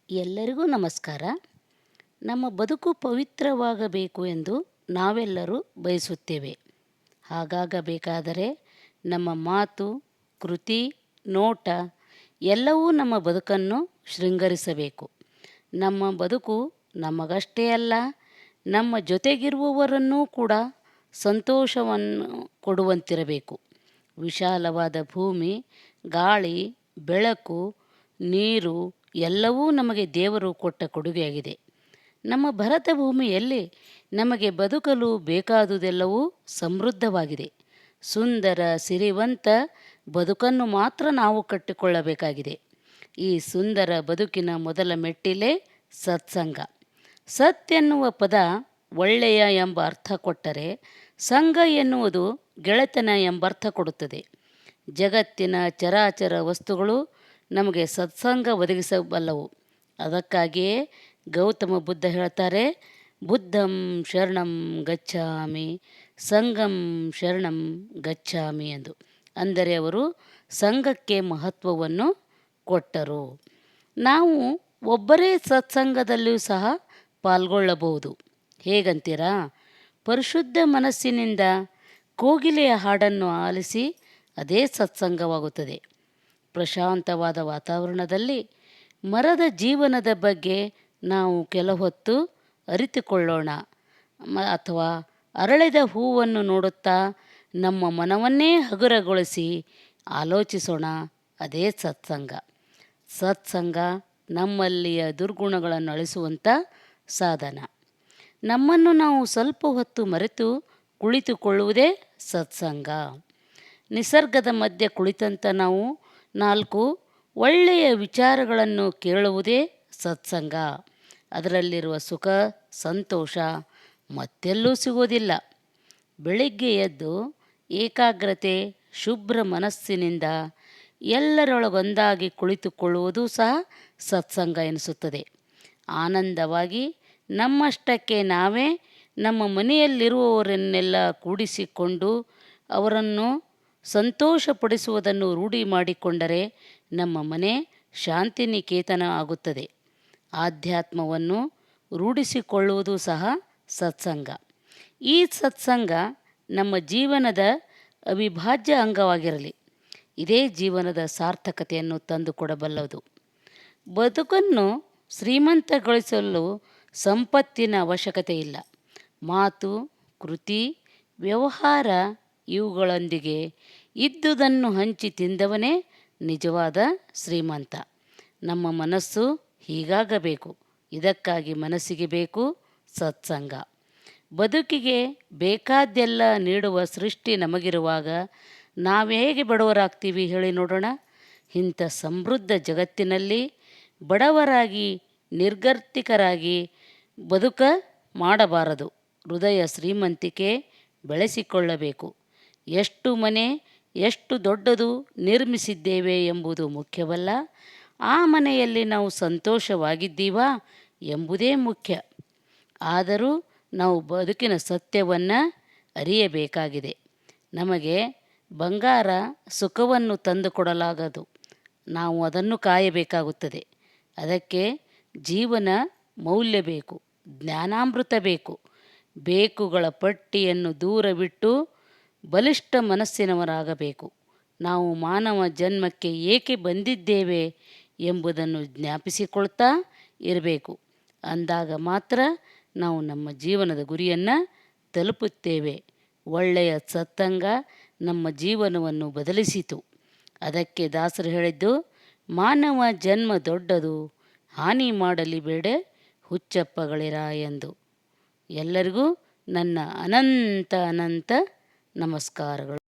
ಎಲ್ಲರಿಗೂ ನಮಸ್ಕಾರ. ನಮ್ಮ ಬದುಕು ಪವಿತ್ರವಾಗಬೇಕು ಎಂದು ನಾವೆಲ್ಲರೂ ಬಯಸುತ್ತೇವೆ. ಹಾಗಾಗಬೇಕಾದರೆ ನಮ್ಮ ಮಾತು, ಕೃತಿ, ನೋಟ ಎಲ್ಲವೂ ನಮ್ಮ ಬದುಕನ್ನು ಶೃಂಗರಿಸಬೇಕು. ನಮ್ಮ ಬದುಕು ನಮಗಷ್ಟೇ ಅಲ್ಲ, ನಮ್ಮ ಜೊತೆಗಿರುವವರನ್ನೂ ಕೂಡ ಸಂತೋಷವನ್ನು ಕೊಡುವಂತಿರಬೇಕು. ವಿಶಾಲವಾದ ಭೂಮಿ, ಗಾಳಿ, ಬೆಳಕು, ನೀರು ಎಲ್ಲವೂ ನಮಗೆ ದೇವರು ಕೊಟ್ಟ ಕೊಡುಗೆಯಾಗಿದೆ. ನಮ್ಮ ಭರತ ಭೂಮಿಯಲ್ಲಿ ನಮಗೆ ಬದುಕಲು ಬೇಕಾದುದೆಲ್ಲವೂ ಸಮೃದ್ಧವಾಗಿದೆ. ಸುಂದರ ಸಿರಿವಂತ ಬದುಕನ್ನು ಮಾತ್ರ ನಾವು ಕಟ್ಟಿಕೊಳ್ಳಬೇಕಾಗಿದೆ. ಈ ಸುಂದರ ಬದುಕಿನ ಮೊದಲ ಮೆಟ್ಟಿಲೇ ಸತ್ಸಂಗ. ಸತ್ ಎನ್ನುವ ಪದ ಒಳ್ಳೆಯ ಎಂಬ ಅರ್ಥ ಕೊಟ್ಟರೆ, ಸಂಘ ಎನ್ನುವುದು ಗೆಳೆತನ ಎಂಬರ್ಥ ಕೊಡುತ್ತದೆ. ಜಗತ್ತಿನ ಚರಾಚರ ವಸ್ತುಗಳು ನಮಗೆ ಸತ್ಸಂಗ ಒದಗಿಸಬಲ್ಲವು. ಅದಕ್ಕಾಗಿಯೇ ಗೌತಮ ಬುದ್ಧ ಹೇಳ್ತಾರೆ, ಬುದ್ಧಂ ಶರಣಂ ಗಚ್ಛಾಮಿ, ಸಂಘಂ ಶರಣಂ ಗಚ್ಛಾಮಿ ಎಂದು. ಅಂದರೆ ಅವರು ಸಂಘಕ್ಕೆ ಮಹತ್ವವನ್ನು ಕೊಟ್ಟರು. ನಾವು ಒಬ್ಬರೇ ಸತ್ಸಂಗದಲ್ಲಿಯೂ ಸಹ ಪಾಲ್ಗೊಳ್ಳಬಹುದು. ಹೇಗಂತೀರಾ? ಪರಿಶುದ್ಧ ಮನಸ್ಸಿನಿಂದ ಕೋಗಿಲೆಯ ಹಾಡನ್ನು ಆಲಿಸಿ ಅದೇ ಸತ್ಸಂಗವಾಗುತ್ತದೆ. ಪ್ರಶಾಂತವಾದ ವಾತಾವರಣದಲ್ಲಿ ಮರದ ಜೀವನದ ಬಗ್ಗೆ ನಾವು ಕೆಲಹೊತ್ತು ಅರಿತುಕೊಳ್ಳೋಣ. ಅಥವಾ ಅರಳಿದ ಹೂವನ್ನು ನೋಡುತ್ತಾ ನಮ್ಮ ಮನವನ್ನೇ ಹಗುರಗೊಳಿಸಿ ಆಲೋಚಿಸೋಣ. ಅದೇ ಸತ್ಸಂಗ. ಸತ್ಸಂಗ ನಮ್ಮಲ್ಲಿಯ ದುರ್ಗುಣಗಳನ್ನು ಅಳಿಸುವಂಥ ಸಾಧನ. ನಮ್ಮನ್ನು ನಾವು ಸ್ವಲ್ಪ ಹೊತ್ತು ಮರೆತು ಕುಳಿತುಕೊಳ್ಳುವುದೇ ಸತ್ಸಂಗ. ನಿಸರ್ಗದ ಮಧ್ಯೆ ಕುಳಿತಂಥ ನಾವು 4 ಒಳ್ಳೆಯ ವಿಚಾರಗಳನ್ನು ಕೇಳುವುದೇ ಸತ್ಸಂಗ. ಅದರಲ್ಲಿರುವ ಸುಖ, ಸಂತೋಷ ಮತ್ತೆಲ್ಲೂ ಸಿಗೋದಿಲ್ಲ. ಬೆಳಿಗ್ಗೆ ಎದ್ದು ಏಕಾಗ್ರತೆ, ಶುಭ್ರ ಮನಸ್ಸಿನಿಂದ ಎಲ್ಲರೊಳಗೊಂದಾಗಿ ಕುಳಿತುಕೊಳ್ಳುವುದೂ ಸಹ ಸತ್ಸಂಗ ಎನಿಸುತ್ತದೆ. ಆನಂದವಾಗಿ ನಮ್ಮಷ್ಟಕ್ಕೆ ನಾವೇ ನಮ್ಮ ಮನೆಯಲ್ಲಿರುವವರನ್ನೆಲ್ಲ ಕೂಡಿಸಿಕೊಂಡು ಅವರನ್ನು ಸಂತೋಷಪಡಿಸುವುದನ್ನು ರೂಢಿ ಮಾಡಿಕೊಂಡರೆ ನಮ್ಮ ಮನೆ ಶಾಂತಿನಿಕೇತನ ಆಗುತ್ತದೆ. ಆಧ್ಯಾತ್ಮವನ್ನು ರೂಢಿಸಿಕೊಳ್ಳುವುದು ಸಹ ಸತ್ಸಂಗ. ಈ ಸತ್ಸಂಗ ನಮ್ಮ ಜೀವನದ ಅವಿಭಾಜ್ಯ ಅಂಗವಾಗಿರಲಿ. ಇದೇ ಜೀವನದ ಸಾರ್ಥಕತೆಯನ್ನು ತಂದುಕೊಡಬಲ್ಲದು. ಬದುಕನ್ನು ಶ್ರೀಮಂತಗೊಳಿಸಲು ಸಂಪತ್ತಿನ ಅವಶ್ಯಕತೆ ಇಲ್ಲ. ಮಾತು, ಕೃತಿ, ವ್ಯವಹಾರ ಇವುಗಳೊಂದಿಗೆ ಇದ್ದುದನ್ನು ಹಂಚಿ ತಿಂದವನೇ ನಿಜವಾದ ಶ್ರೀಮಂತ. ನಮ್ಮ ಮನಸ್ಸು ಹೀಗಾಗಬೇಕು. ಇದಕ್ಕಾಗಿ ಮನಸ್ಸಿಗೆ ಬೇಕು ಸತ್ಸಂಗ. ಬದುಕಿಗೆ ಬೇಕಾದ್ದೆಲ್ಲ ನೀಡುವ ಸೃಷ್ಟಿ ನಮಗಿರುವಾಗ ನಾವೇಗೆ ಬಡವರಾಗ್ತೀವಿ ಹೇಳಿ ನೋಡೋಣ. ಇಂಥ ಸಮೃದ್ಧ ಜಗತ್ತಿನಲ್ಲಿ ಬಡವರಾಗಿ ನಿರ್ಗತಿಕರಾಗಿ ಬದುಕ ಮಾಡಬಾರದು. ಹೃದಯ ಶ್ರೀಮಂತಿಕೆ ಬೆಳೆಸಿಕೊಳ್ಳಬೇಕು. ಎಷ್ಟು ಮನೆ, ಎಷ್ಟು ದೊಡ್ಡದು ನಿರ್ಮಿಸಿದ್ದೇವೆ ಎಂಬುದು ಮುಖ್ಯವಲ್ಲ, ಆ ಮನೆಯಲ್ಲಿ ನಾವು ಸಂತೋಷವಾಗಿದ್ದೀವಾ ಎಂಬುದೇ ಮುಖ್ಯ. ಆದರೂ ನಾವು ಬದುಕಿನ ಸತ್ಯವನ್ನು ಅರಿಯಬೇಕಾಗಿದೆ. ನಮಗೆ ಬಂಗಾರ ಸುಖವನ್ನು ತಂದುಕೊಡಲಾಗದು, ನಾವು ಅದನ್ನು ಕಾಯಬೇಕಾಗುತ್ತದೆ. ಅದಕ್ಕೆ ಜೀವನ ಮೌಲ್ಯ ಬೇಕು, ಜ್ಞಾನಾಮೃತ ಬೇಕು. ಬೇಕುಗಳ ಪಟ್ಟಿಯನ್ನು ದೂರವಿಟ್ಟು ಬಲಿಷ್ಠ ಮನಸ್ಸಿನವರಾಗಬೇಕು. ನಾವು ಮಾನವ ಜನ್ಮಕ್ಕೆ ಏಕೆ ಬಂದಿದ್ದೇವೆ ಎಂಬುದನ್ನು ಜ್ಞಾಪಿಸಿಕೊಳ್ತಾ ಇರಬೇಕು. ಅಂದಾಗ ಮಾತ್ರ ನಾವು ನಮ್ಮ ಜೀವನದ ಗುರಿಯನ್ನು ತಲುಪುತ್ತೇವೆ. ಒಳ್ಳೆಯ ಸತ್ಸಂಗ ನಮ್ಮ ಜೀವನವನ್ನು ಬದಲಿಸಿತು. ಅದಕ್ಕೆ ದಾಸರು ಹೇಳಿದ್ದು, ಮಾನವ ಜನ್ಮ ದೊಡ್ಡದು, ಹಾನಿ ಮಾಡಲಿ ಬೇಡ ಹುಚ್ಚಪ್ಪಗಳಿರ ಎಂದು. ಎಲ್ಲರಿಗೂ ನನ್ನ ಅನಂತ ಅನಂತ ನಮಸ್ಕಾರಗಳು.